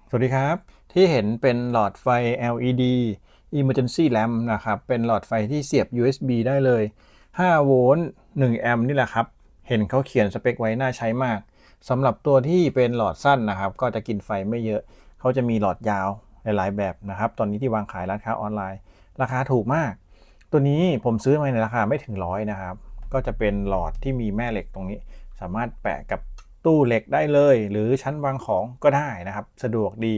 สวัสดีครับที่เห็นเป็นหลอดไฟ LED Emergency Lamp นะครับเป็นหลอดไฟที่เสียบ USB ได้เลย5โวลต์1แอมป์นี่แหละครับเห็นเขาเขียนสเปคไว้น่าใช้มากสำหรับตัวที่เป็นหลอดสั้นนะครับก็จะกินไฟไม่เยอะเขาจะมีหลอดยาวหลายๆแบบนะครับตอนนี้ที่วางขายร้านค้าออนไลน์ราคาถูกมากตัวนี้ผมซื้อมาในราคาไม่ถึง100นะครับก็จะเป็นหลอดที่มีแม่เหล็กตรงนี้สามารถแปะกับตู้เหล็กได้เลยหรือชั้นวางของก็ได้นะครับสะดวกดี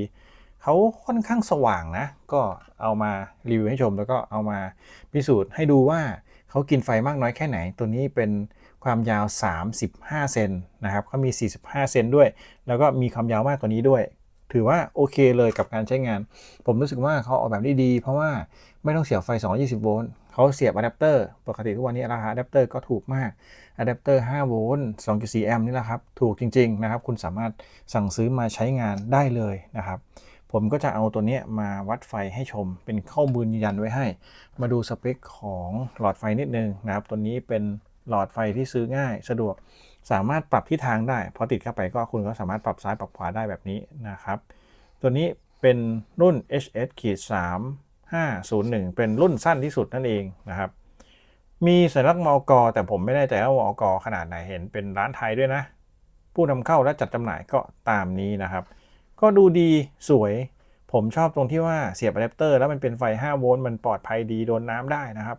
เขาค่อนข้างสว่างนะก็เอามารีวิวให้ชมแล้วก็เอามาพิสูจน์ให้ดูว่าเขากินไฟมากน้อยแค่ไหนตัวนี้เป็นความยาว35เซนนะครับเขามี45เซนด้วยแล้วก็มีความยาวมากกว่านี้ด้วยถือว่าโอเคเลยกับการใช้งานผมรู้สึกว่าเขาออกแบบได้ดีเพราะว่าไม่ต้องเสียบไฟ220โวลต์เขาเสียบอะแดปเตอร์ปกติทุกวันนี้ราคาอะแดปเตอร์ก็ถูกมากอะแดปเตอร์5โวลต์2.4แอมป์นี่แหละครับถูกจริงๆนะครับคุณสามารถสั่งซื้อมาใช้งานได้เลยนะครับผมก็จะเอาตัวนี้มาวัดไฟให้ชมเป็นข้อมูลยืนยันไว้ให้มาดูสเปคของหลอดไฟนิดนึงนะครับตัวนี้เป็นหลอดไฟที่ซื้อง่ายสะดวกสามารถปรับทิศทางได้พอติดเข้าไปก็คุณก็สามารถปรับซ้ายปรับขวาได้แบบนี้นะครับตัวนี้เป็นรุ่น HS-3501 เป็นรุ่นสั้นที่สุดนั่นเองนะครับมีสัญลักษณ์มอกแต่ผมไม่แน่ใจว่ามอกขนาดไหนเห็นเป็นร้านไทยด้วยนะผู้นำเข้าและจัดจำหน่ายก็ตามนี้นะครับก็ดูดีสวยผมชอบตรงที่ว่าเสียบอะแดปเตอร์แล้วมันเป็นไฟ5โวลต์มันปลอดภัยดีโดนน้ำได้นะครับ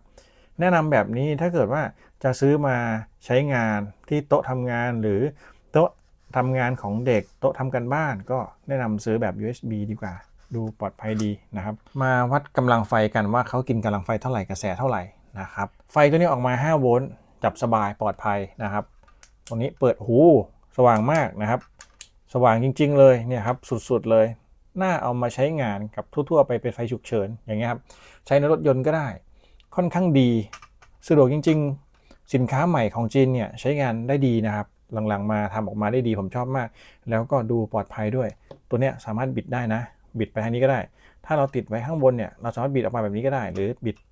แนะนำแบบนี้ถ้าเกิดว่าจะซื้อมาใช้งานที่โต๊ะทำงานหรือโต๊ะทำงานของเด็กโต๊ะทำการบ้านก็แนะนำซื้อแบบ USB ดีกว่าดูปลอดภัยดีนะครับมาวัดกำลังไฟกันว่าเขากินกำลังไฟเท่าไหร่กระแสเท่าไหร่นะครับไฟตัวนี้ออกมา5โวลต์จับสบายปลอดภัยนะครับตรงนี้เปิดหูสว่างมากนะครับสว่างจริงๆเลยเนี่ยครับสุดๆเลยน่าเอามาใช้งานกับทั่วๆไปเป็นไฟฉุกเฉินอย่างเงี้ยครับใช้ในรถยนต์ก็ได้ค่อนข้างดีสะดวกจริงๆสินค้าใหม่ของจีนเนี่ยใช้งานได้ดีนะครับหลังๆมาทำออกมาได้ดีผมชอบมากแล้วก็ดูปลอดภัยด้วยตัวเนี้ยสามารถบิดได้นะบิดไปทางนี้ก็ได้ถ้าเราติดไว้ข้างบนเนี่ยเราสามารถบิดออกมาแบบนี้ก็ได้หรือ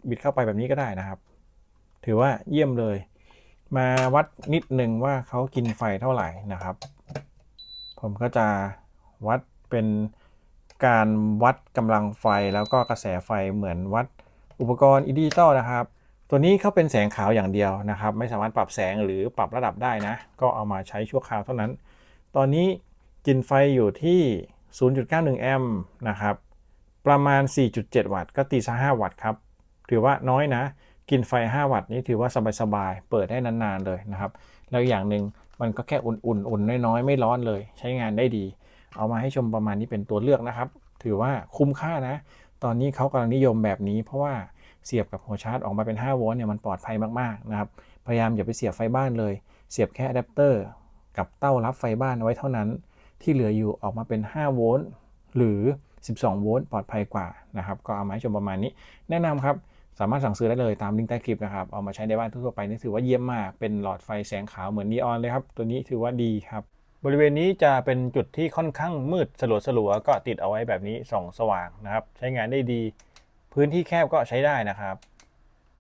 บิดเข้าไปแบบนี้ก็ได้นะครับถือว่าเยี่ยมเลยมาวัดนิดนึงว่าเขากินไฟเท่าไหร่นะครับผมก็จะวัดเป็นการวัดกำลังไฟแล้วก็กระแสไฟเหมือนวัดอุปกรณ์ดิจิตอลนะครับตัวนี้เขาเป็นแสงขาวอย่างเดียวนะครับไม่สามารถปรับแสงหรือปรับระดับได้นะก็เอามาใช้ชั่วคราวเท่านั้นตอนนี้กินไฟอยู่ที่ 0.91 แอมป์นะครับประมาณ 4.7 วัตต์ก็ตีซะ5วัตต์ครับถือว่าน้อยนะกินไฟ5วัตต์นี้ถือว่าสบายๆเปิดได้นานๆเลยนะครับแล้วอย่างหนึ่งมันก็แค่อุ่นน้อยๆไม่ร้อนเลยใช้งานได้ดีเอามาให้ชมประมาณนี้เป็นตัวเลือกนะครับถือว่าคุ้มค่านะตอนนี้เขากำลังนิยมแบบนี้เพราะว่าเสียบกับหัวชาร์จออกมาเป็น5โวลต์เนี่ยมันปลอดภัยมากๆนะครับพยายามอย่าไปเสียบไฟบ้านเลยเสียบแค่อะแดปเตอร์กับเต้ารับไฟบ้านไว้เท่านั้นที่เหลืออยู่ออกมาเป็น5โวลต์หรือ12โวลต์ปลอดภัยกว่านะครับก็เอามาให้ชมประมาณนี้แนะนำครับสามารถสั่งซื้อได้เลยตามลิงก์ใต้คลิปนะครับเอามาใช้ในบ้านทั่วไปนี่ถือว่าเยี่ยมมากเป็นหลอดไฟแสงขาวเหมือนนีออนเลยครับตัวนี้ถือว่าดีครับบริเวณนี้จะเป็นจุดที่ค่อนข้างมืดสลัวๆก็ติดเอาไว้แบบนี้ส่องสว่างนะครับใช้งานได้ดีพื้นที่แคบก็ใช้ได้นะครับ